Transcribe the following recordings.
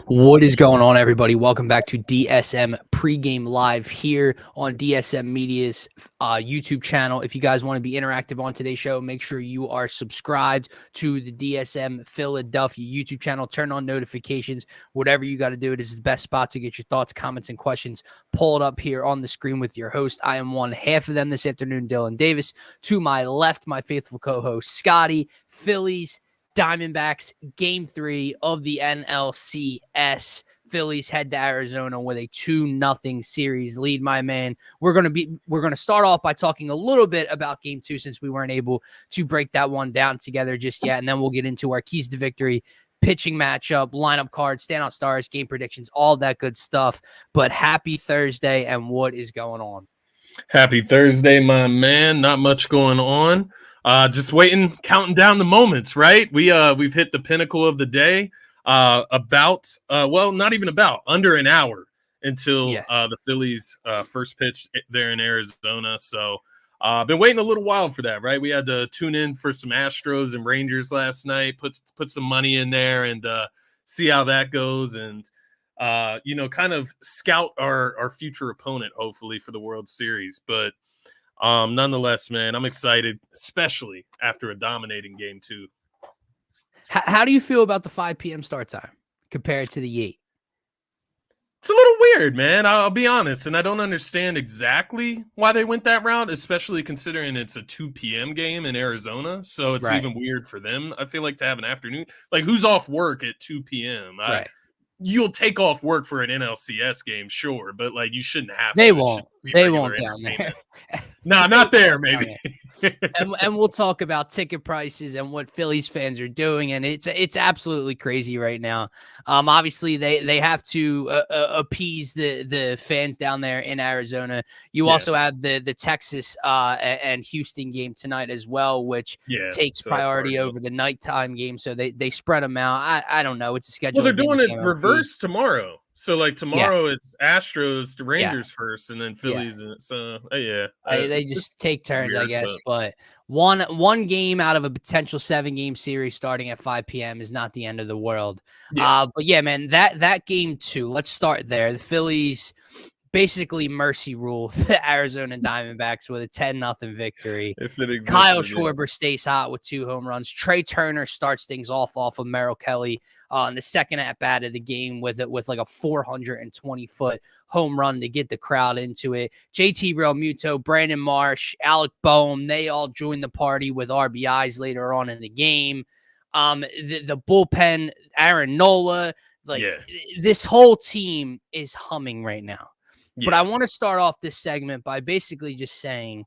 What is going on, everybody? Welcome back to DSM Pregame Live here on DSM-Media's YouTube channel. If you guys want to be interactive on today's show, make sure you are subscribed to the DSM Philadelphia YouTube channel. Turn on notifications. Whatever you got to do, it is the best spot to get your thoughts, comments, and questions pulled up here on the screen with your host. I am one half of them this afternoon, Dylan Davis. To my left, my faithful co-host, Scotty. Phillies, Diamondbacks, Game 3 of the NLCS. Phillies head to Arizona with a 2-0 series lead, my man. We're gonna start off by talking a little bit about Game 2 since we weren't able to break that one down together just yet, and then we'll get into our keys to victory, pitching matchup, lineup cards, standout stars, game predictions, all that good stuff. But happy Thursday, and what is going on? Happy Thursday, my man. Not much going on. Just waiting, counting down the moments, right? We've hit the pinnacle of the day. Not even under an hour until the Phillies first pitch there in Arizona. So been waiting a little while for that, right? We had to tune in for some Astros and Rangers last night, put some money in there and see how that goes, and kind of scout our future opponent, hopefully, for the World Series. But nonetheless, man, I'm excited, especially after a dominating Game 2. How do you feel about the 5 p.m. start time compared to the 8? It's a little weird, man. I'll be honest, and I don't understand exactly why they went that route, especially considering it's a 2 p.m. game in Arizona. So it's even weird for them, I feel like, to have an afternoon. Like, who's off work at 2 p.m.? Right. You'll take off work for an NLCS game, sure, but like you shouldn't have. They won't. They won't down there. No, not there, maybe. and we'll talk about ticket prices and what Phillies fans are doing, and it's absolutely crazy right now. Obviously they have to appease the fans down there in Arizona. You also have the Texas and Houston game tonight as well, which takes priority over the nighttime game. So they spread them out. I don't know. It's a schedule. Well, they're doing it reverse tomorrow. So like tomorrow it's Astros to Rangers first, and then Phillies. And so they just take turns, I guess. But one game out of a potential 7-game series starting at 5 p.m. is not the end of the world. But yeah, man, that Game 2. Let's start there. The Phillies basically mercy rule the Arizona Diamondbacks with a 10-0 victory. Kyle Schwarber stays hot with 2 home runs. Trey Turner starts things off of Merrill Kelly in the second at-bat of the game with like a 420-foot home run to get the crowd into it. JT Realmuto, Brandon Marsh, Alec Boehm, they all joined the party with RBIs later on in the game. The bullpen, Aaron Nola, this whole team is humming right now. But I want to start off this segment by basically just saying,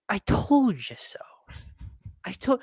I told you so.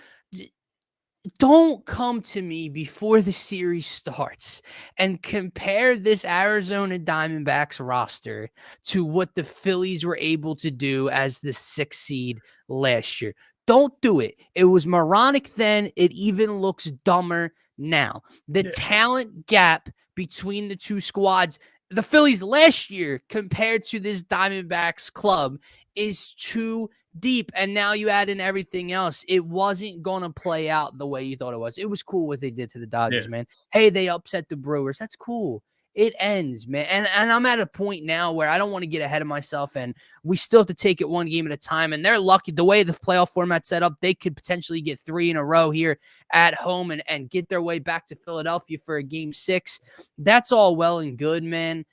Don't come to me before the series starts and compare this Arizona Diamondbacks roster to what the Phillies were able to do as the 6th seed last year. Don't do it. It was moronic then. It even looks dumber now. The talent gap between the two squads, the Phillies last year compared to this Diamondbacks club, is too deep. And now you add in everything else. It wasn't going to play out the way you thought it was. It was cool what they did to the Dodgers, man. Hey, they upset the Brewers. That's cool. It ends, man. And I'm at a point now where I don't want to get ahead of myself, and we still have to take it one game at a time. And they're lucky the way the playoff format's set up, they could potentially get 3 in a row here at home and get their way back to Philadelphia for a Game 6. That's all well and good, man.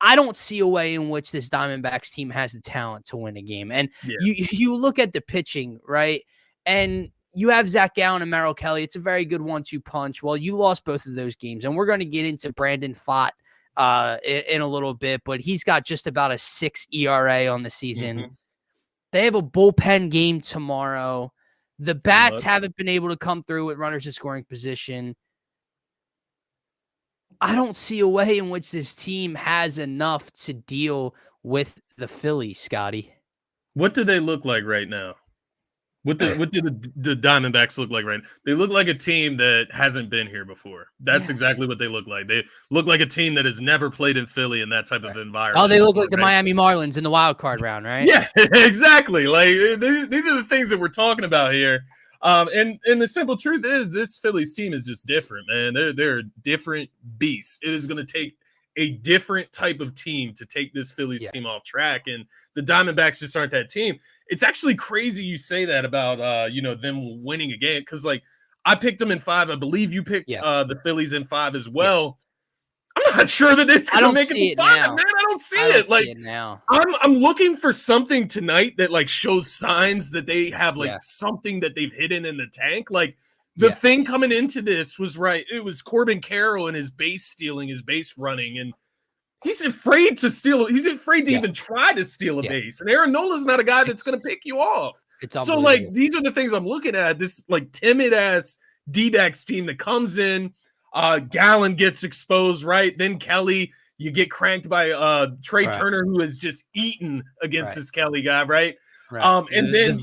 I don't see a way in which this Diamondbacks team has the talent to win a game. And you look at the pitching, right? And you have Zach Gallen and Merrill Kelly. It's a very good 1-2 punch. Well, you lost both of those games, and we're going to get into Brandon Pfaadt in a little bit, but he's got just about a 6 ERA on the season. They have a bullpen game tomorrow. The bats haven't been able to come through with runners in scoring position. I don't see a way in which this team has enough to deal with the Phillies, Scotty. What do they look like right now? What do the Diamondbacks look like right now? They look like a team that hasn't been here before. That's exactly what they look like. They look like a team that has never played in Philly in that type of environment. Oh, they look like the Miami Marlins in the wild card round, right? Yeah, exactly. Like these are the things that we're talking about here. And the simple truth is this Phillies team is just different, man. They're a different beast. It is going to take a different type of team to take this Phillies team off track. And the Diamondbacks just aren't that team. It's actually crazy you say that about, them winning a game. Cause like I picked them in 5. I believe you picked the Phillies in 5 as well. I'm not sure that it's going to make it to 5, man. I don't see it. Like now. I'm looking for something tonight that like shows signs that they have like something that they've hidden in the tank. Like the thing coming into this was right. It was Corbin Carroll and his base stealing, his base running, and he's afraid to steal. He's afraid to even try to steal a base. And Aaron Nola's not a guy that's going to pick you off. So like these are the things I'm looking at. This like timid ass D-backs team that comes in. Gallen gets exposed, right? Then Kelly, you get cranked by Trey Turner, who is just eaten against this Kelly guy, right? And then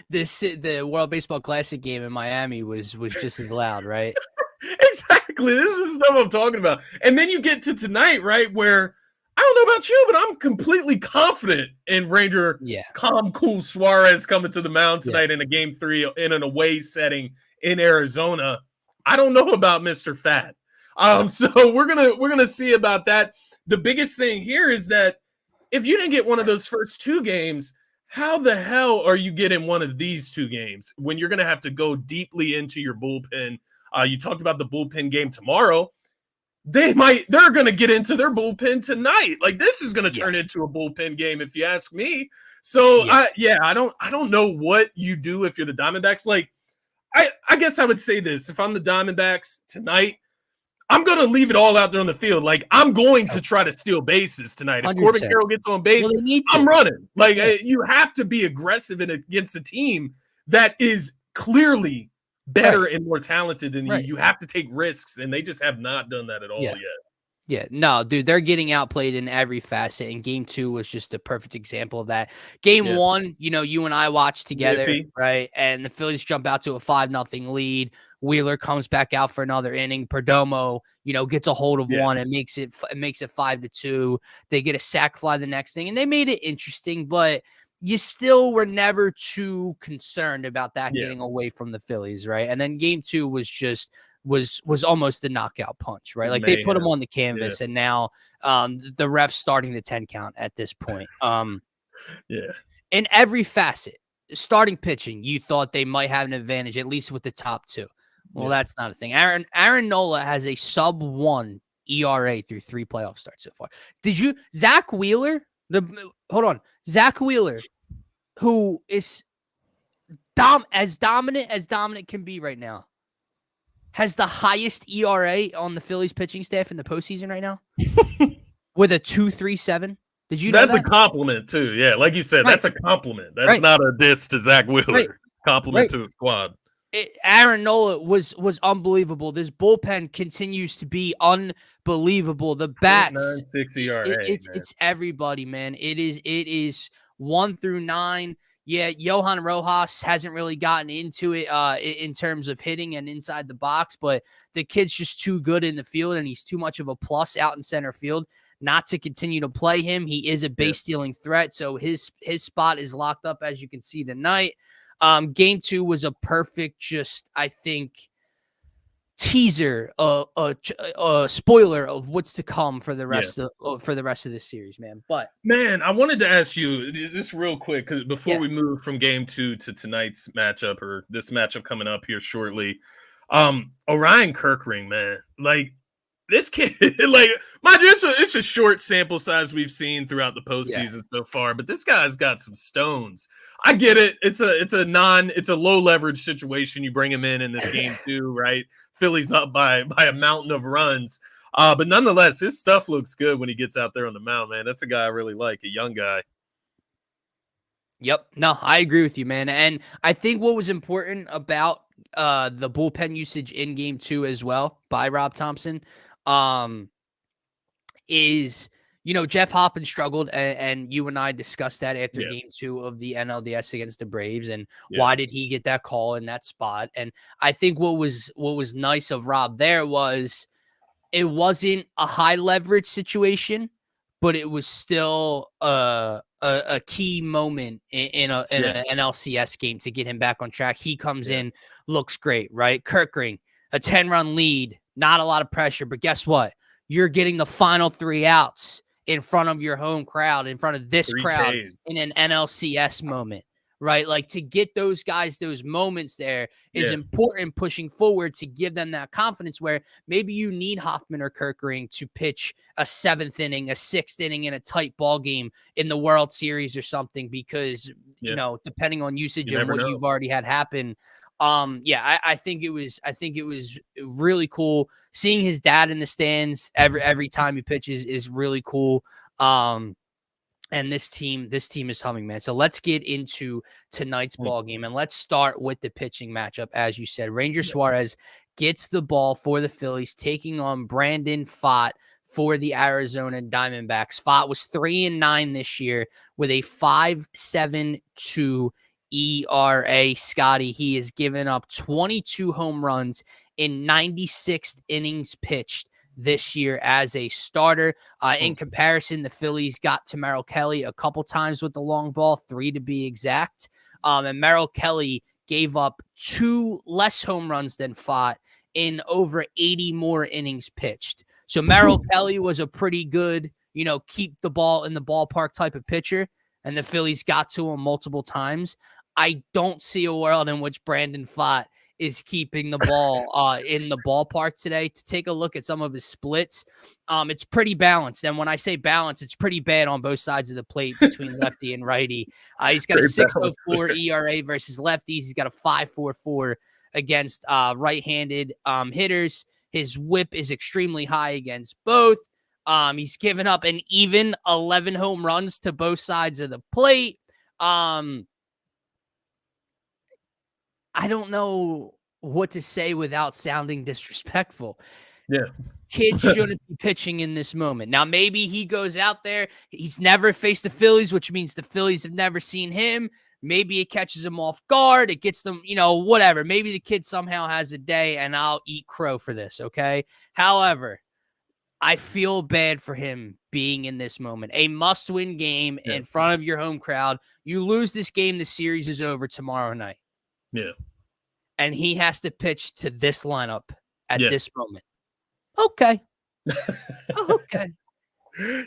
the World Baseball Classic game in Miami was just as loud, right? Exactly. This is stuff I'm talking about. And then you get to tonight, right, where I don't know about you, but I'm completely confident in Ranger calm, cool Suarez coming to the mound tonight in a game 3 in an away setting in Arizona. I don't know about Mr. Fat. So we're gonna see about that. The biggest thing here is that if you didn't get one of those first 2 games, how the hell are you getting one of these 2 games when you're gonna have to go deeply into your bullpen? You talked about the bullpen game tomorrow. They're going to get into their bullpen tonight. Like this is going to turn into a bullpen game, if you ask me. So I don't know what you do if you're the Diamondbacks. Like I guess I would say this: if I'm the Diamondbacks tonight, I'm going to leave it all out there on the field. Like I'm going to try to steal bases tonight. If 100%. Corbin Carroll gets on base, I'm running. Like you have to be aggressive against a team that is clearly better and more talented than you. You have to take risks, and they just have not done that at all yet. Yeah, no, dude, they're getting outplayed in every facet, and game 2 was just a perfect example of that. Game 1, you and I watched together, right? And the Phillies jump out to a 5-0 lead. Wheeler comes back out for another inning. Perdomo, gets a hold of one and makes it 5-2. They get a sac fly the next thing, and they made it interesting, but you still were never too concerned about that getting away from the Phillies, right? And then game 2 was almost the knockout punch, right? Like they put them on the canvas, and now the ref's starting the 10 count at this point. In every facet, starting pitching, you thought they might have an advantage, at least with the top 2. Well, that's not a thing. Aaron Nola has a sub-1 ERA through 3 playoff starts so far. Zach Wheeler, Zach Wheeler, who is as dominant can be right now, has the highest ERA on the Phillies pitching staff in the postseason right now with a 2.37. Did you know that's a compliment too? Yeah, like you said, that's a compliment. That's not a diss to Zach Wheeler. Compliment to the squad. Aaron Nola was unbelievable. This bullpen continues to be unbelievable. The bats, 9.6 ERA. It's everybody, man. It is 1 through 9. Yeah, Johan Rojas hasn't really gotten into it in terms of hitting and inside the box, but the kid's just too good in the field, and he's too much of a plus out in center field not to continue to play him. He is a base stealing threat, so his spot is locked up, as you can see tonight. Game 2 was a perfect, I think, teaser, a spoiler of what's to come for the rest of this series, man. But man, I wanted to ask you just real quick, because before we move from game 2 to tonight's matchup, or this matchup coming up here shortly, Orion Kirkring, man, like this kid, like, mind you, it's a short sample size we've seen throughout the postseason so far, but this guy's got some stones. I get it. It's a low leverage situation. You bring him in this game too, right? Philly's up by a mountain of runs. But nonetheless, his stuff looks good when he gets out there on the mound, man. That's a guy I really like, a young guy. Yep. No, I agree with you, man. And I think what was important about the bullpen usage in game 2 as well by Rob Thompson is, Jeff Hoppen struggled, and you and I discussed that after game 2 of the NLDS against the Braves, and why did he get that call in that spot? And I think what was nice of Rob there was it wasn't a high leverage situation, but it was still a a key moment in an NLCS game to get him back on track. He comes in, looks great, right? Kirkring, a 10-run lead, not a lot of pressure, but guess what? You're getting the final 3 outs in front of your home crowd, in front of this crowd in an NLCS moment, right? Like, to get those guys those moments there is important pushing forward to give them that confidence where maybe you need Hoffman or Kirkring to pitch a 7th inning, a 6th inning in a tight ball game in the World Series or something, because, you know, depending on usage and what you've already had happen. I think it was really cool seeing his dad in the stands every time he pitches is really cool. And this team is humming, man. So let's get into tonight's ball game, and let's start with the pitching matchup. As you said, Ranger Suarez gets the ball for the Phillies, taking on Brandon Pfaadt for the Arizona Diamondbacks. Pfaadt was 3-9 this year with a 5.72 ERA. Scotty, he has given up 22 home runs in 96 innings pitched this year as a starter. In comparison, the Phillies got to Merrill Kelly a couple times with the long ball, 3 to be exact. And Merrill Kelly gave up 2 less home runs than Pfaadt in over 80 more innings pitched. So Merrill Kelly was a pretty good, keep the ball in the ballpark type of pitcher, and the Phillies got to him multiple times. I don't see a world in which Brandon Pfaadt is keeping the ball in the ballpark today. To take a look at some of his splits, it's pretty balanced. And when I say balanced, it's pretty bad on both sides of the plate between lefty and righty. He's got a 6.04 ERA versus lefties. He's got a 5.44 against right-handed hitters. His whip is extremely high against both. He's given up an even 11 home runs to both sides of the plate. I don't know what to say without sounding disrespectful. Yeah. Kid shouldn't be pitching in this moment. Now, maybe he goes out there. He's never faced the Phillies, which means the Phillies have never seen him. Maybe it catches him off guard. It gets them, whatever. Maybe the kid somehow has a day, and I'll eat crow for this, okay? However, I feel bad for him being in this moment. A must-win game in front of your home crowd. You lose this game, the series is over tomorrow night. Yeah. And he has to pitch to this lineup at this moment. Okay. Okay.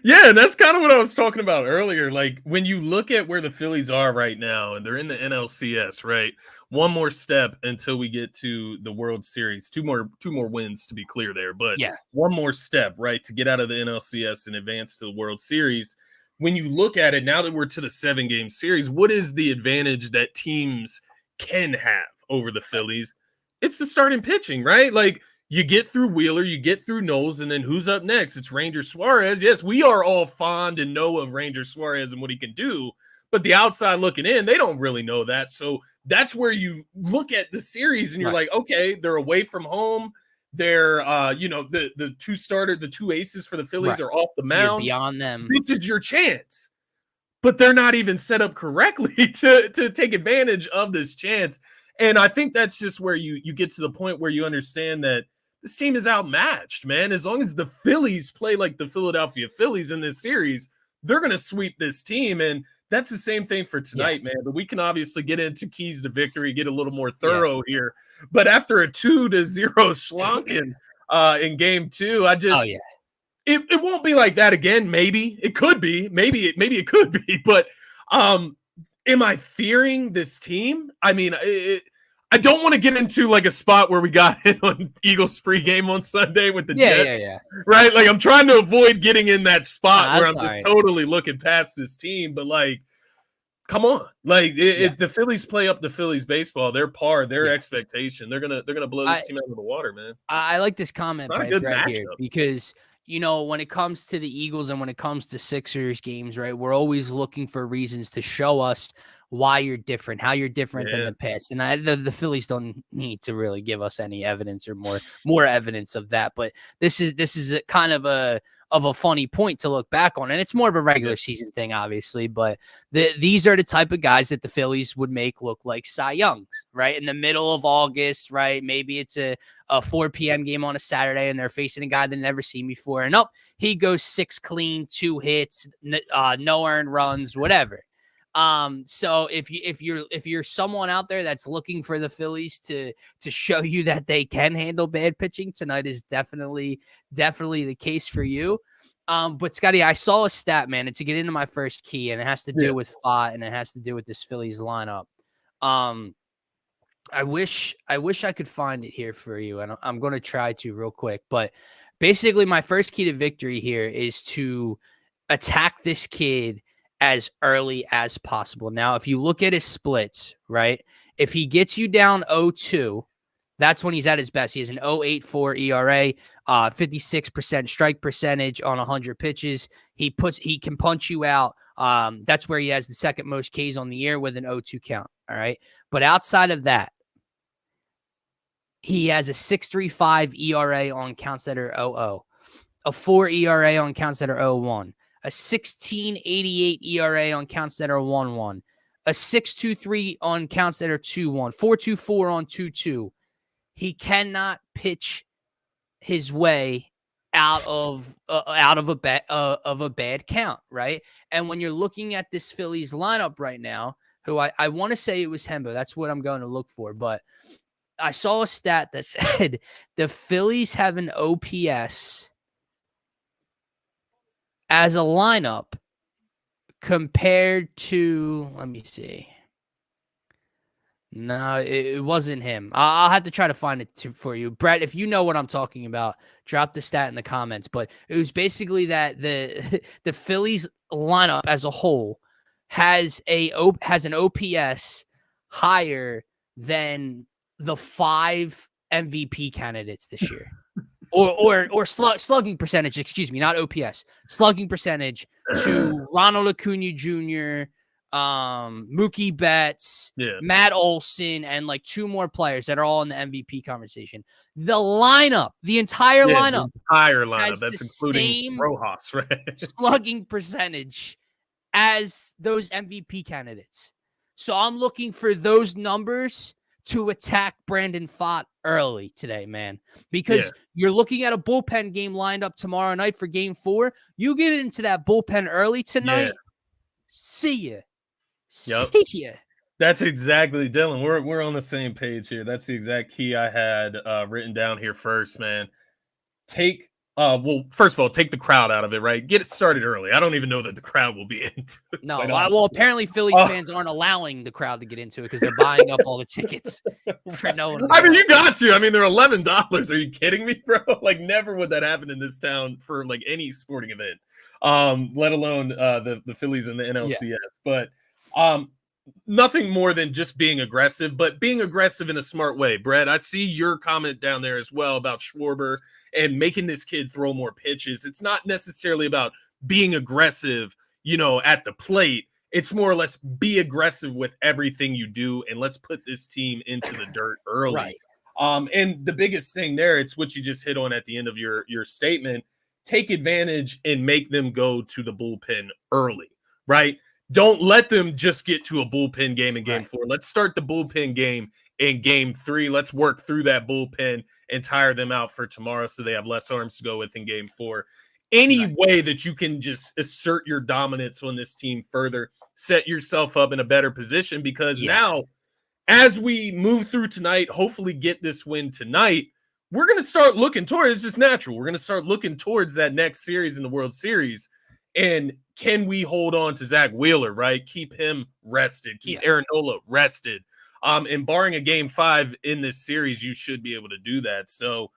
Yeah, and that's kind of what I was talking about earlier. Like, when you look at where the Phillies are right now, and they're in the NLCS, right? One more step until we get to the World Series. Two more wins to be clear there, but one more step, right, to get out of the NLCS and advance to the World Series. When you look at it, now that we're to the 7-game series, what is the advantage that teams can have over the Phillies? It's the starting pitching, right? Like, you get through Wheeler, you get through Knowles, and then who's up next? It's Ranger Suarez. Yes, we are all fond and know of Ranger Suarez and what he can do, but the outside looking in, they don't really know that. So that's where you look at the series and you're like, okay, they're away from home. They're, the two aces for the Phillies are off the mound. You're beyond them. This is your chance. But they're not even set up correctly to take advantage of this chance. And I think that's just where you get to the point where you understand that this team is outmatched, man. As long as the Phillies play like the Philadelphia Phillies in this series, they're going to sweep this team. And that's the same thing for tonight, man. But we can obviously get into keys to victory, get a little more thorough here. But after a 2-0 Schlanken in game 2, I just It won't be like that again. Maybe it could be. Maybe it could be. But am I fearing this team? I mean, I don't want to get into like a spot where we got hit on Eagles pregame on Sunday with the Jets. Right? Like, I'm trying to avoid getting in that spot where I'm just totally looking past this team. But like, come on! Like, if the Phillies play up the Phillies baseball, their expectation, they're gonna blow this team out of the water, man. I like this comment by Brett here because, when it comes to the Eagles and when it comes to Sixers games, right, we're always looking for reasons to show us why you're different, how you're different than the past. And the Phillies don't need to really give us any evidence or more evidence of that. But this is a kind of a funny point to look back on. And it's more of a regular season thing, obviously. But these are the type of guys that the Phillies would make look like Cy Youngs, right? In the middle of August, right? Maybe it's a 4 p.m. game on a Saturday and they're facing a guy they've never seen before. And he goes 6 clean, 2 hits, no earned runs, whatever. So if you're someone out there that's looking for the Phillies to show you that they can handle bad pitching, tonight is definitely the case for you. But Scotty, I saw a stat, man, and to get into my first key, and it has to do with Fott, and it has to do with this Phillies lineup. I wish I could find it here for you, and I'm going to try to real quick. But basically, my first key to victory here is to attack this kid as early as possible. Now, if you look at his splits, right, if he gets you down 0-2, that's when he's at his best. He has an 0.84 ERA, 56% strike percentage on 100 pitches. He can punch you out. That's where he has the second most Ks on the year with an 0-2 count. All right. But outside of that, he has a 6.35 ERA on counts that are 0-0, a 4 ERA on counts that are 0-1, a 16.88 ERA on counts that are 1-1, a 6.23 on counts that are 2-1, 4.24 on 2-2. He cannot pitch his way out of a bad count, right? And when you're looking at this Phillies lineup right now, who I want to say it was Hembo, that's what I'm going to look for, but I saw a stat that said the Phillies have an OPS as a lineup compared to, let me see. No, it wasn't him. I'll have to try to find it for you. Brett, if you know what I'm talking about, drop the stat in the comments. But it was basically that the Phillies lineup as a whole has an OPS higher than the 5 MVP candidates this year. or slugging percentage, excuse me, not OPS. Slugging percentage to Ronald Acuna Jr., Mookie Betts, Matt Olson, and like 2 more players that are all in the MVP conversation. The entire lineup, that's including Rojas, right? Slugging percentage as those MVP candidates. So I'm looking for those numbers to attack Brandon Pfaadt early today, man, because you're looking at a bullpen game lined up tomorrow night for Game 4. You get into that bullpen early tonight. See ya. Yep. That's exactly, Dylan. We're on the same page here. That's the exact key I had written down here first, man. First of all, take the crowd out of it, right? Get it started early. I don't even know that the crowd will be into it. No, well, apparently Phillies fans aren't allowing the crowd to get into it because they're buying up all the tickets for no one. I mean, you got to. I mean, they're $11. Are you kidding me, bro? Like, never would that happen in this town for like any sporting event, let alone the Phillies and the NLCS. But nothing more than just being aggressive, but being aggressive in a smart way. Brett, I see your comment down there as well about Schwarber and making this kid throw more pitches. It's not necessarily about being aggressive, at the plate. It's more or less be aggressive with everything you do, and let's put this team into the dirt early. Right. And the biggest thing there, it's what you just hit on at the end of your statement. Take advantage and make them go to the bullpen early, right? Don't let them just get to a bullpen game in Game 4. Let's start the bullpen game in Game 3. Let's work through that bullpen and tire them out for tomorrow so they have less arms to go with in Game 4. Any way that you can just assert your dominance on this team further, set yourself up in a better position, because now, as we move through tonight, hopefully get this win tonight, we're going to start looking towards, it's just natural, we're going to start looking towards that next series in the World Series. And can we hold on to Zach Wheeler, right? Keep him rested. Keep Aaron Nola rested. And barring a Game 5 in this series, you should be able to do that. So,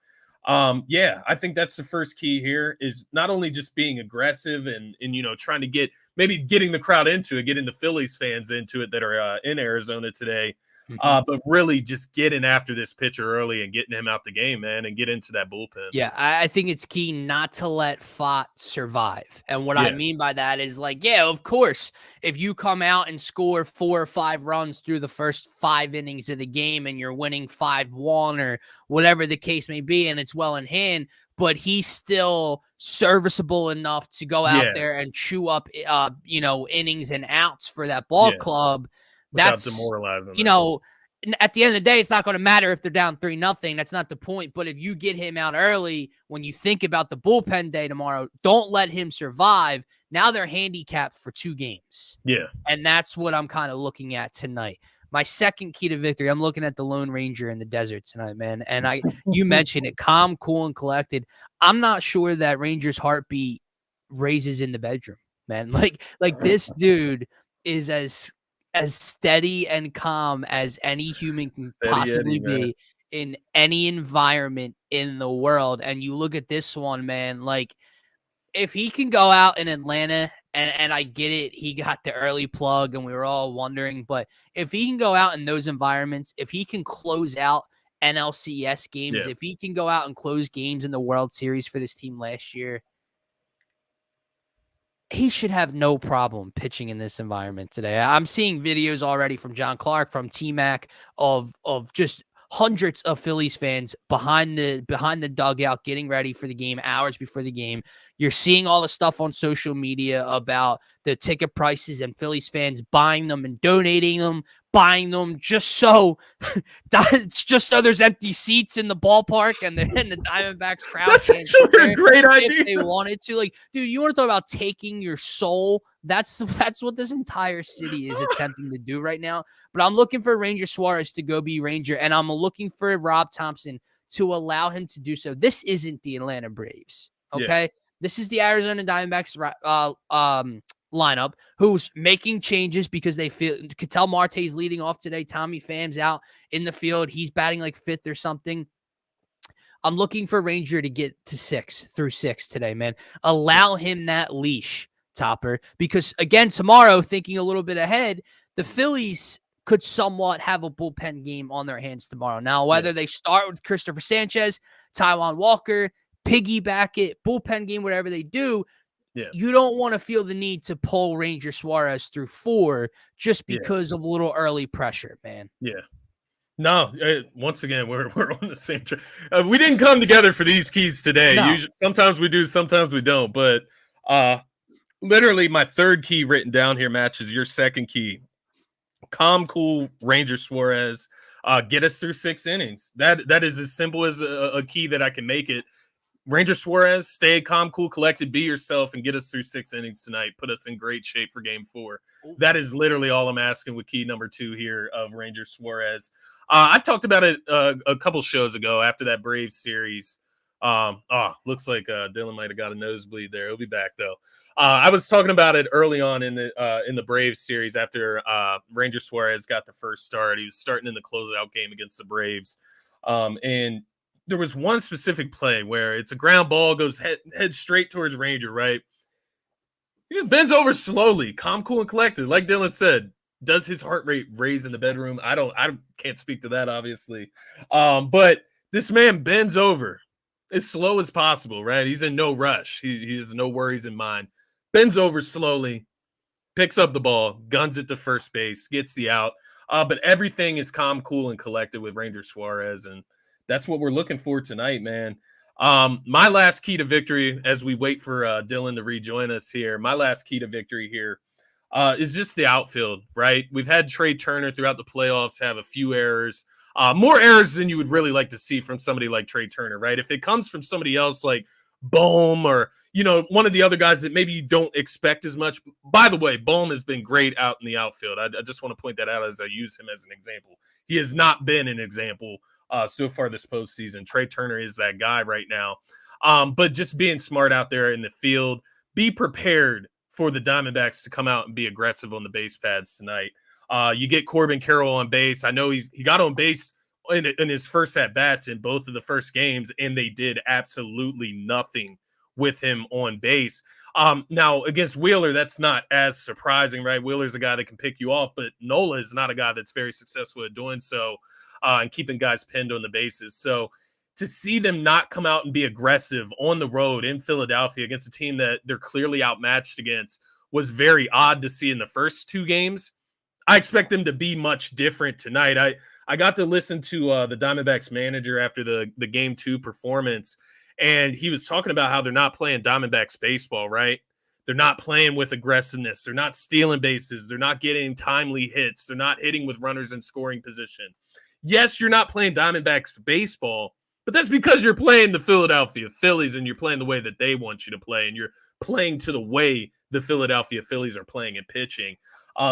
I think that's the first key here, is not only just being aggressive and trying to getting the crowd into it, getting the Phillies fans into it that are in Arizona today, But really just getting after this pitcher early and getting him out the game, man, and get into that bullpen. Yeah, I think it's key not to let Fott survive. And what I mean by that is like, yeah, of course, if you come out and score 4 or 5 runs through the first 5 innings of the game and you're winning 5-1 or whatever the case may be, and it's well in hand, but he's still serviceable enough to go out there and chew up, innings and outs for that ball club. Without demoralizing them. At the end of the day, it's not going to matter if they're down 3-0. That's not the point. But if you get him out early, when you think about the bullpen day tomorrow, don't let him survive. Now they're handicapped for 2 games. Yeah. And that's what I'm kind of looking at tonight. My second key to victory, I'm looking at the Lone Ranger in the desert tonight, man. And you mentioned it, calm, cool, and collected. I'm not sure that Ranger's heartbeat raises in the bedroom, man. Like this dude is as steady and calm as any human can possibly be in any environment in the world. And you look at this one, man, like if he can go out in Atlanta, and I get it, he got the early plug and we were all wondering, but if he can go out in those environments, if he can close out NLCS games, if he can go out and close games in the World Series for this team last year, he should have no problem pitching in this environment today. I'm seeing videos already from John Clark, from T-Mac, of just hundreds of Phillies fans behind the dugout getting ready for the game hours before the game. You're seeing all the stuff on social media about the ticket prices and Phillies fans buying them and donating them, buying them just so there's empty seats in the ballpark and the Diamondbacks crowd. That's actually a great idea. If they wanted to, like, dude, you want to talk about taking your soul? That's what this entire city is attempting to do right now. But I'm looking for Ranger Suarez to go be Ranger, and I'm looking for Rob Thompson to allow him to do so. This isn't the Atlanta Braves, okay? Yeah. This is the Arizona Diamondbacks lineup who's making changes because they feel Ketel Marte's leading off today. Tommy Pham's out in the field. He's batting like 5th or something. I'm looking for Ranger to get to 6 today, man. Allow him that leash, Topper, because again, tomorrow, thinking a little bit ahead, the Phillies could somewhat have a bullpen game on their hands tomorrow. Now, whether they start with Christopher Sanchez, Taijuan Walker, piggyback it, bullpen game, whatever they do, you don't want to feel the need to pull Ranger Suarez through 4 just because of a little early pressure, man. Yeah. No, once again, we're on the same track. We didn't come together for these keys today. No. Usually, sometimes we do, sometimes we don't. But literally, my third key written down here matches your second key. Calm, cool, Ranger Suarez. Get us through 6 innings. That is as simple as a key that I can make it. Ranger Suarez, stay calm, cool, collected, be yourself, and get us through 6 innings tonight. Put us in great shape for Game 4. That is literally all I'm asking with key number 2 here of Ranger Suarez. I talked about it a couple shows ago after that Braves series. Looks like Dylan might have got a nosebleed there. He'll be back though. I was talking about it early on in the Braves series after Ranger Suarez got the first start. He was starting in the closeout game against the Braves, and there was one specific play where it's a ground ball, goes head straight towards Ranger, right? He just bends over slowly, calm, cool, and collected. Like Dylan said, does his heart rate raise in the bedroom? I can't speak to that, obviously. But this man bends over as slow as possible, right? He's in no rush. He has no worries in mind. Bends over slowly, picks up the ball, guns it to first base, gets the out. But everything is calm, cool, and collected with Ranger Suarez, and that's what we're looking for tonight, man. My last key to victory, as we wait for Dylan to rejoin us here, my last key to victory here is just the outfield, right? We've had Trey Turner throughout the playoffs have a few errors, more errors than you would really like to see from somebody like Trey Turner, right? If it comes from somebody else like Bohm or, one of the other guys that maybe you don't expect as much. By the way, Bohm has been great out in the outfield. I just want to point that out as I use him as an example. He has not been an example so far this postseason. Trey Turner is that guy right now. But just being smart out there in the field, be prepared for the Diamondbacks to come out and be aggressive on the base pads tonight. You get Corbin Carroll on base. I know he got on base in his first at-bats in both of the first games, and they did absolutely nothing with him on base. Now, against Wheeler, that's not as surprising, right? Wheeler's a guy that can pick you off, but Nola is not a guy that's very successful at doing so and keeping guys pinned on the bases. So to see them not come out and be aggressive on the road in Philadelphia against a team that they're clearly outmatched against was very odd to see in the first 2 games. I expect them to be much different tonight. I got to listen to the Diamondbacks manager after the game 2 performance, and he was talking about how they're not playing Diamondbacks baseball, right? They're not playing with aggressiveness. They're not stealing bases. They're not getting timely hits. They're not hitting with runners in scoring position. Yes, you're not playing Diamondbacks baseball, but that's because you're playing the Philadelphia Phillies and you're playing the way that they want you to play, and you're playing to the way the Philadelphia Phillies are playing and pitching.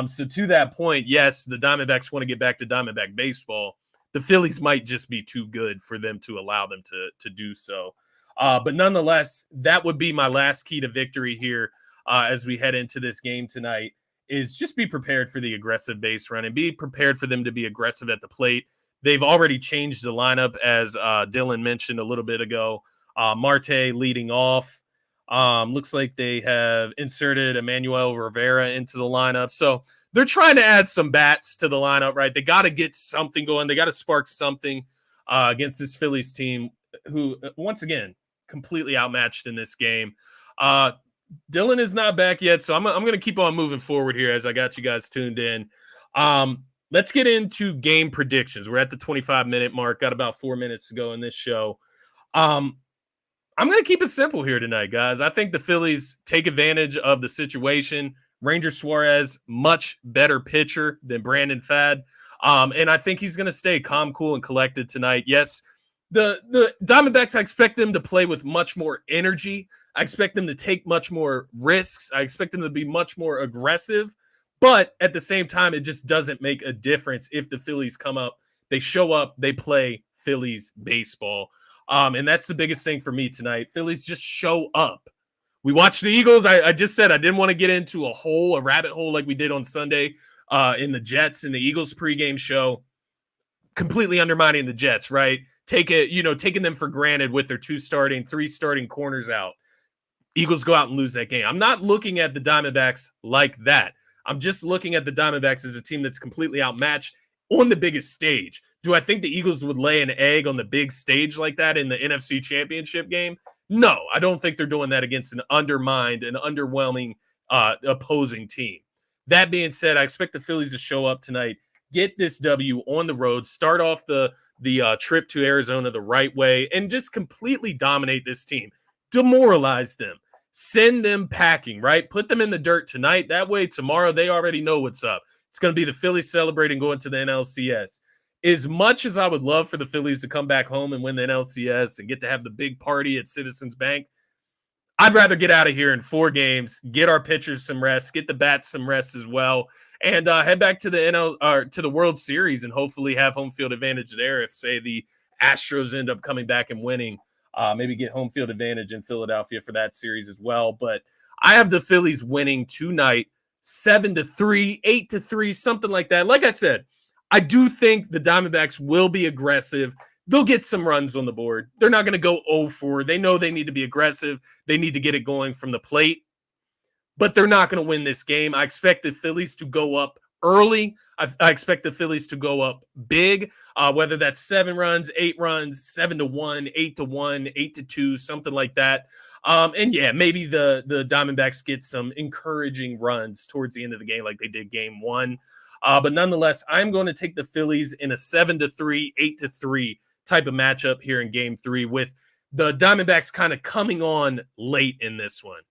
So to that point, yes, the Diamondbacks want to get back to Diamondback baseball. The Phillies might just be too good for them to allow them to do so. But nonetheless, that would be my last key to victory here as we head into this game tonight, is just be prepared for the aggressive base run and be prepared for them to be aggressive at the plate. They've already changed the lineup, as Dylan mentioned a little bit ago. Marte leading off. Looks like they have inserted Emmanuel Rivera into the lineup. So they're trying to add some bats to the lineup, right? They got to get something going. They got to spark something against this Phillies team who, once again, completely outmatched in this game. Dylan is not back yet, so I'm going to keep on moving forward here as I got you guys tuned in. Let's get into game predictions. We're at the 25-minute mark. Got about 4 minutes to go in this show. I'm going to keep it simple here tonight, guys. I think the Phillies take advantage of the situation. Ranger Suarez, much better pitcher than Brandon Pfaadt. And I think he's going to stay calm, cool, and collected tonight. Yes, the Diamondbacks, I expect them to play with much more energy. I expect them to take much more risks. I expect them to be much more aggressive. But at the same time, it just doesn't make a difference if the Phillies come up. They show up, they play Phillies baseball. And that's the biggest thing for me tonight. Phillies just show up. We watched the Eagles. I just said I didn't want to get into a rabbit hole like we did on Sunday in the Jets and the Eagles pregame show, completely undermining the Jets, right? Taking them for granted with their 3 starting corners out. Eagles go out and lose that game. I'm not looking at the Diamondbacks like that. I'm just looking at the Diamondbacks as a team that's completely outmatched on the biggest stage. Do I think the Eagles would lay an egg on the big stage like that in the NFC Championship game? No, I don't think they're doing that against an undermined and underwhelming opposing team. That being said, I expect the Phillies to show up tonight, get this W on the road, start off the trip to Arizona the right way, and just completely dominate this team. Demoralize them. Send them packing, right? Put them in the dirt tonight. That way, tomorrow, they already know what's up. It's going to be the Phillies celebrating going to the NLCS. As much as I would love for the Phillies to come back home and win the NLCS and get to have the big party at Citizens Bank, I'd rather get out of here in 4 games, get our pitchers some rest, get the bats some rest as well, and head back to the World Series and hopefully have home field advantage there if, say, the Astros end up coming back and winning. Maybe get home field advantage in Philadelphia for that series as well. But I have the Phillies winning tonight, 7-3, 8-3, something like that. Like I said, I do think the Diamondbacks will be aggressive. They'll get some runs on the board. They're not going to go 0-4. They know they need to be aggressive. They need to get it going from the plate. But they're not going to win this game. I expect the Phillies to go up early. I expect the Phillies to go up big, whether that's 7 runs, 8 runs, 7-1, 8-1, 8-2, something like that. And yeah, maybe the Diamondbacks get some encouraging runs towards the end of the game like they did game 1. But nonetheless, I'm going to take the Phillies in a 7-3, 8-3 type of matchup here in game 3 with the Diamondbacks kind of coming on late in this one.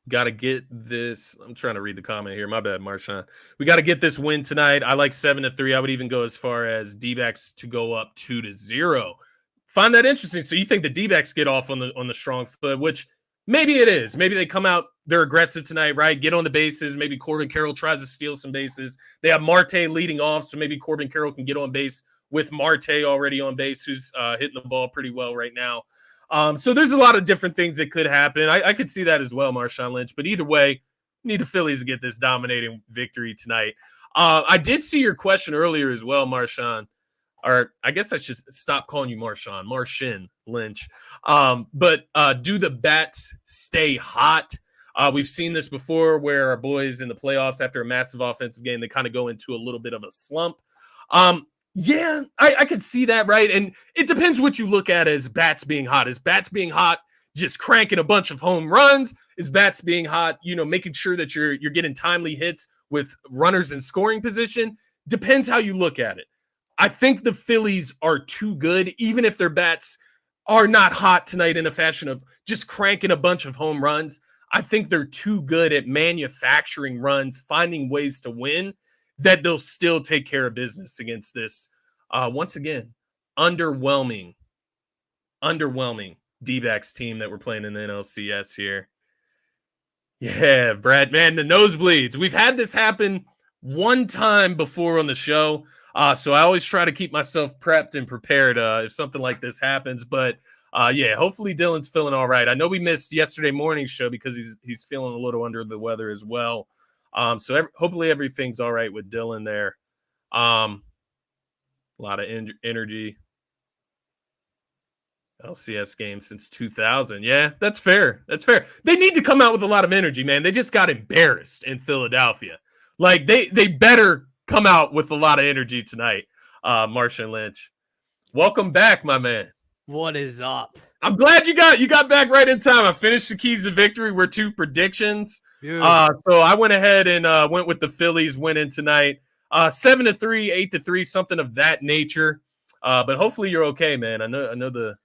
Got to get this. I'm trying to read the comment here. My bad, Marshawn. We got to get this win tonight. I like 7-3. I would even go as far as D-backs to go up 2-0. Find that interesting. So you think the D-backs get off on the strong foot, which maybe it is. Maybe they come out, they're aggressive tonight, right? Get on the bases. Maybe Corbin Carroll tries to steal some bases. They have Marte leading off, so maybe Corbin Carroll can get on base with Marte already on base, who's hitting the ball pretty well right now. So there's a lot of different things that could happen. I could see that as well, Marshawn Lynch. But either way, need the Phillies to get this dominating victory tonight. I did see your question earlier as well, Marshawn. Or I guess I should stop calling you Marshawn, Marshin Lynch. But do the bats stay hot? We've seen this before where our boys in the playoffs, after a massive offensive game, they kind of go into a little bit of a slump. Yeah, I could see that, right? And it depends what you look at as bats being hot. Is bats being hot just cranking a bunch of home runs? Is bats being hot, making sure that you're getting timely hits with runners in scoring position? Depends how you look at it. I think the Phillies are too good, even if their bats are not hot tonight in a fashion of just cranking a bunch of home runs. I think they're too good at manufacturing runs, finding ways to win, that they'll still take care of business against this, once again, underwhelming D-backs team that we're playing in the NLCS here. Yeah, Brad, man, the nosebleeds. We've had this happen one time before on the show. So I always try to keep myself prepped and prepared if something like this happens. But yeah, hopefully Dylan's feeling all right. I know we missed yesterday morning's show because he's feeling a little under the weather as well. So hopefully everything's all right with Dylan there. A lot of energy. LCS game since 2000. Yeah, that's fair. That's fair. They need to come out with a lot of energy, man. They just got embarrassed in Philadelphia. Like they better come out with a lot of energy tonight. Marshawn Lynch, welcome back, my man. What is up? I'm glad you got back right in time. I finished the keys to victory. We're 2 predictions. So I went ahead and went with the Phillies winning tonight. 7-3, 8-3, something of that nature. But hopefully you're okay, man. I know the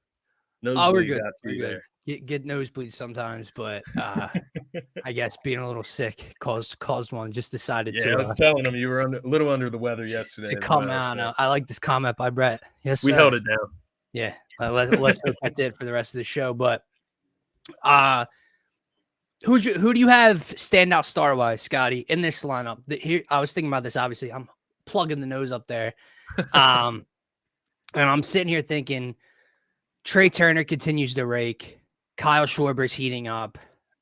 nosebleed we're good. got to you there. Get nosebleeds sometimes, but I guess being a little sick caused one. Just decided to. I was telling him you were a little under the weather yesterday. To come out. So. I like this comment by Brett. Yes, we held it down. Yeah, let's hope that's it for the rest of the show. But who do you have standout star wise, Scotty, in this lineup? Here, I was thinking about this. Obviously, I'm plugging the nose up there, and I'm sitting here thinking Trey Turner continues to rake. Kyle Schwarber's heating up.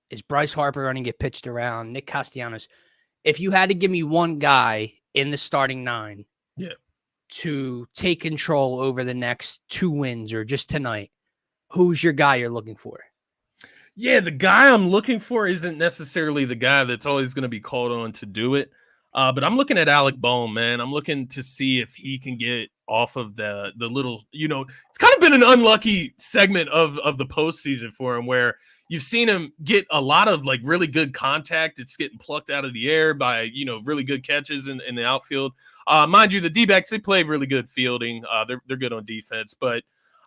Is Bryce Harper going to get pitched around? Nick Castellanos. If you had to give me one guy in the starting 9 to take control over the next 2 wins or just tonight, who's your guy you're looking for? Yeah, the guy I'm looking for isn't necessarily the guy that's always going to be called on to do it. But I'm looking at Alec Bohm, man. I'm looking to see if he can get off of the little, it's kind of been an unlucky segment of the postseason for him where you've seen him get a lot of like really good contact. It's getting plucked out of the air by, really good catches in the outfield. Mind you, the D-backs, they play really good fielding. They're good on defense, but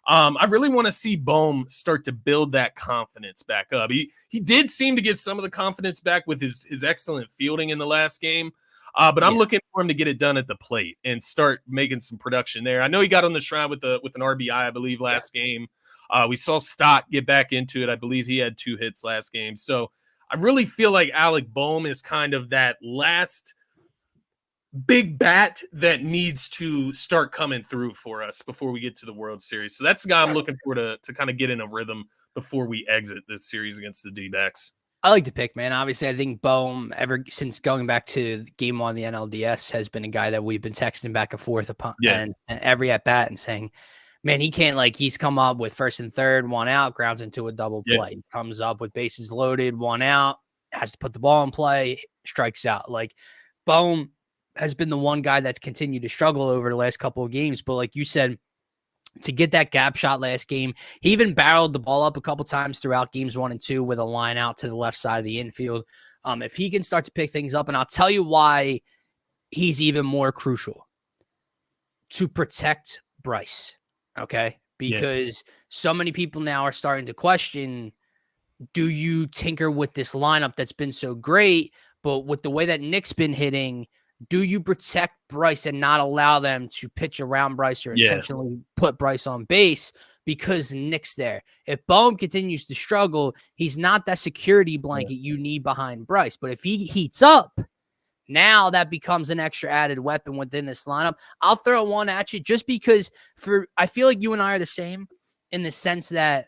I really want to see Bohm start to build that confidence back up. He did seem to get some of the confidence back with his excellent fielding in the last game. But I'm looking for him to get it done at the plate and start making some production there. I know he got on the shrine with an RBI, I believe, last game. We saw Stott get back into it. I believe he had 2 hits last game. So I really feel like Alec Bohm is kind of that last big bat that needs to start coming through for us before we get to the World Series. So that's the guy I'm looking for to kind of get in a rhythm before we exit this series against the D-backs. I like to pick, man. Obviously, I think Bohm, ever since going back to game 1 of the NLDS, has been a guy that we've been texting back and forth upon and every at bat and saying, man, he can't, he's come up with first and third, 1 out, grounds into a double play. He comes up with bases loaded, 1 out, has to put the ball in play, strikes out. Bohm has been the one guy that's continued to struggle over the last couple of games. But like you said, to get that gap shot last game, he even barreled the ball up a couple times throughout games 1 and 2 with a line out to the left side of the infield. If he can start to pick things up, and I'll tell you why he's even more crucial, to protect Bryce, okay? Because so many people now are starting to question, do you tinker with this lineup that's been so great, but with the way that Nick's been hitting, do you protect Bryce and not allow them to pitch around Bryce or intentionally put Bryce on base because Nick's there? If Bohm continues to struggle, he's not that security blanket you need behind Bryce. But if he heats up, now that becomes an extra added weapon within this lineup. I'll throw one at you just because I feel like you and I are the same in the sense that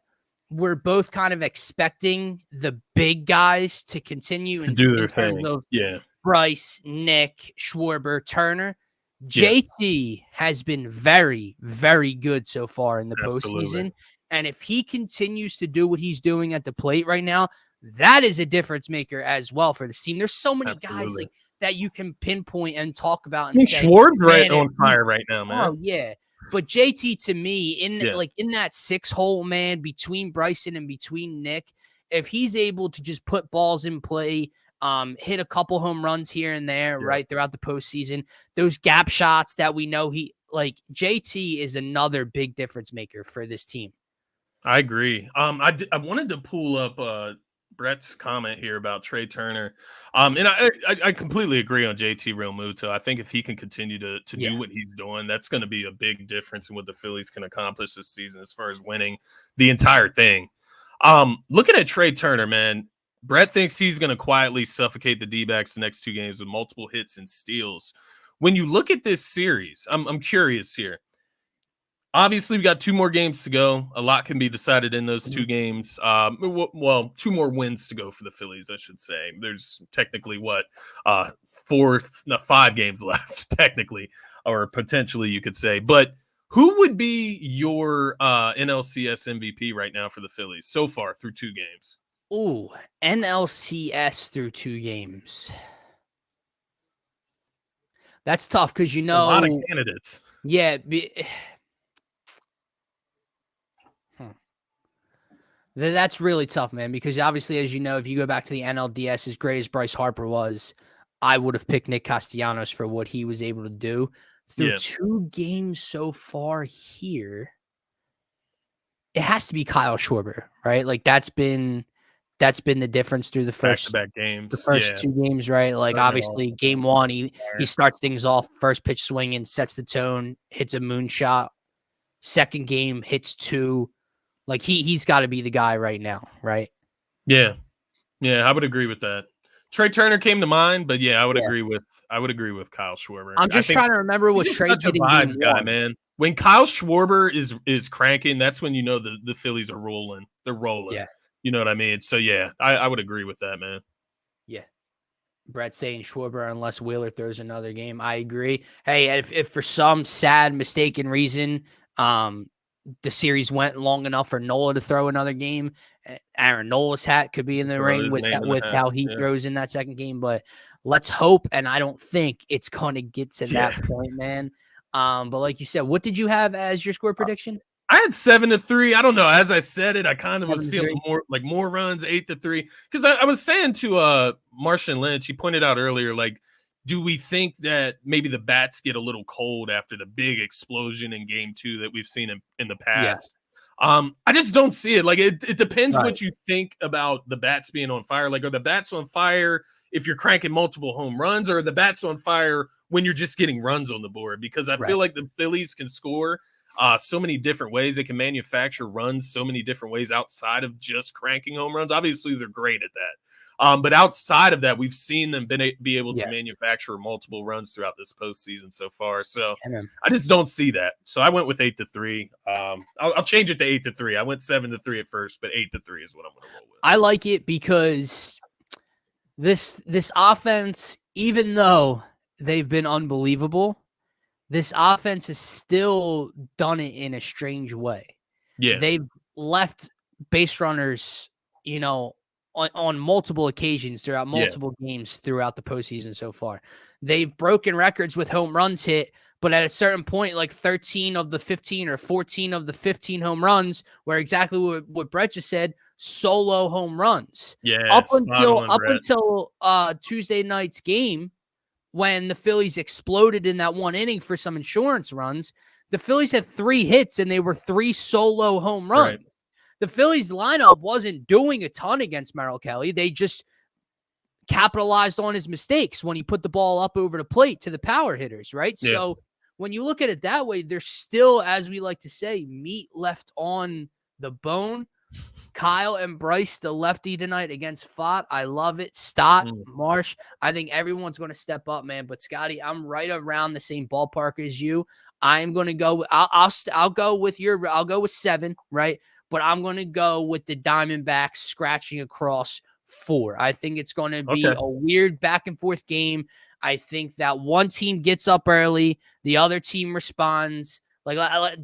we're both kind of expecting the big guys to continue to do their thing. Bryce, Nick, Schwarber, Turner. JT has been very, very good so far in the postseason. And if he continues to do what he's doing at the plate right now, that is a difference maker as well for the team. There's so many guys like that you can pinpoint and talk about and say, Schwarber's right on fire right now, man. Oh, yeah. But JT, to me, in that 6-hole, man, between Bryson and between Nick, if he's able to just put balls in play, hit a couple home runs here and there, right, throughout the postseason, those gap shots that we know JT is another big difference maker for this team. I agree. I wanted to pull up Brett's comment here about Trey Turner. And I completely agree on JT Realmuto. I think if he can continue to do what he's doing, that's going to be a big difference in what the Phillies can accomplish this season as far as winning the entire thing. Looking at Trey Turner, man, Brett thinks he's going to quietly suffocate the D-backs the next 2 games with multiple hits and steals. When you look at this series, I'm curious here. Obviously, we got 2 more games to go. A lot can be decided in those 2 games. 2 more wins to go for the Phillies, I should say. There's technically 5 games left, technically, or potentially you could say. But who would be your NLCS MVP right now for the Phillies so far through 2 games? Ooh, NLCS through 2 games. That's tough because a lot of candidates. Yeah. That's really tough, man, because obviously, as you know, if you go back to the NLDS, as great as Bryce Harper was, I would have picked Nick Castellanos for what he was able to do. Through 2 games so far here, it has to be Kyle Schwarber, right? Like that's been the difference through the first back-to-back games. The first 2 games, right? Like obviously game 1, he starts things off, first pitch swinging, sets the tone, hits a moonshot. Second game hits 2. Like he's got to be the guy right now, right? Yeah, I would agree with that. Trey Turner came to mind, but I would agree with Kyle Schwarber. I'm just trying to remember what Trey did in game 1. Man. When Kyle Schwarber is cranking, that's when the Phillies are rolling. They're rolling. Yeah. You know what I mean? So I would agree with that, man. Yeah. Brett saying Schwarber unless Wheeler throws another game. I agree. Hey, if for some sad, mistaken reason, the series went long enough for Nola to throw another game, Aaron Nola's hat could be in the ring with how he throws in that second game. But let's hope, and I don't think it's going to get to that point, man. But like you said, what did you have as your score prediction? I had 7-3. I don't know. As I said it, I kind of was feeling more runs, 8-3. Because I was saying to Martian Lynch, he pointed out earlier, like, do we think that maybe the bats get a little cold after the big explosion in game 2 that we've seen in the past? I just don't see it. Like, it depends what you think about the bats being on fire. Like, are the bats on fire if you're cranking multiple home runs, or are the bats on fire when you're just getting runs on the board? Because I feel like the Phillies can score so many different ways. They can manufacture runs so many different ways outside of just cranking home runs. Obviously, they're great at that. But outside of that, we've seen them be able to manufacture multiple runs throughout this postseason so far. So I just don't see that. So I went with 8-3. I'll change it to 8-3. I went 7-3 at first, but 8-3 is what I'm going to roll with. I like it because this offense, even though they've been unbelievable, this offense has still done it in a strange way. Yeah, they've left base runners, on multiple occasions throughout multiple games throughout the postseason so far. They've broken records with home runs hit, but at a certain point, like 13 of the 15 or 14 of the 15 home runs were exactly what Brett just said, solo home runs. Yeah, up until Tuesday night's game, when the Phillies exploded in that 1 inning for some insurance runs, the Phillies had 3 hits and they were 3 solo home runs. Right. The Phillies lineup wasn't doing a ton against Merrill Kelly. They just capitalized on his mistakes when he put the ball up over the plate to the power hitters, right? Yeah. So when you look at it that way, there's still, as we like to say, meat left on the bone. Kyle and Bryce, the lefty tonight against Fott. I love it. Stott, Marsh. I think everyone's going to step up, man. But Scotty, I'm right around the same ballpark as you. I'm going to go. I'll go with 7, right? But I'm going to go with the Diamondbacks scratching across 4. I think it's going to be Okay. a weird back and forth game. I think that one team gets up early, the other team responds. Like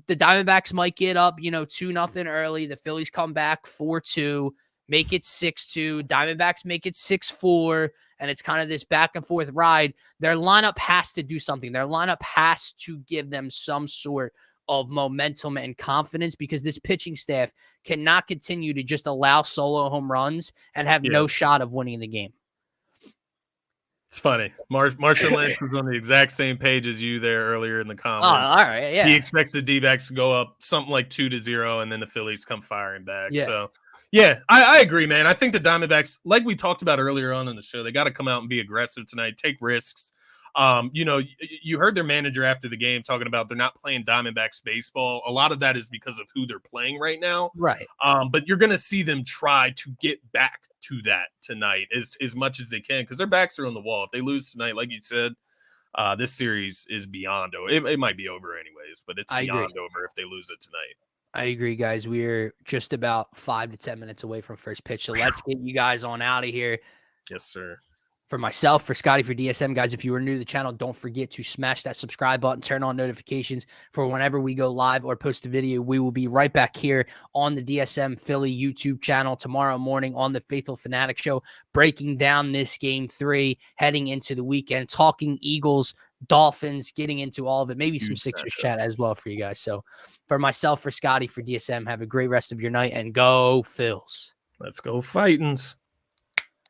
the Diamondbacks might get up, 2-0 early. The Phillies come back 4-2, make it 6-2. Diamondbacks make it 6-4, and it's kind of this back and forth ride. Their lineup has to do something. Their lineup has to give them some sort of momentum and confidence, because this pitching staff cannot continue to just allow solo home runs and have no shot of winning the game. It's funny. Marshall Lynch was on the exact same page as you there earlier in the comments. Oh, all right, yeah. He expects the D-backs to go up something like 2-0, and then the Phillies come firing back. Yeah. So, yeah, I agree, man. I think the Diamondbacks, like we talked about earlier on in the show, they got to come out and be aggressive tonight, take risks. You heard their manager after the game talking about they're not playing Diamondbacks baseball. A lot of that is because of who they're playing right now. Right. But you're going to see them try to get back to that tonight as much as they can, because their backs are on the wall. If they lose tonight, like you said, this series is beyond over. It might be over anyways, but it's beyond over if they lose it tonight. I agree, guys. We're just about 5 to 10 minutes away from first pitch, so let's get you guys on out of here. Yes, sir. For myself, for Scotty, for DSM, guys, if you are new to the channel, don't forget to smash that subscribe button, turn on notifications for whenever we go live or post a video. We will be right back here on the DSM Philly YouTube channel tomorrow morning on the Faithful Fanatic Show, breaking down this game 3, heading into the weekend, talking Eagles, Dolphins, getting into all of it, maybe some Sixers chat as well for you guys. So for myself, for Scotty, for DSM, have a great rest of your night, and go Phils. Let's go Fightins.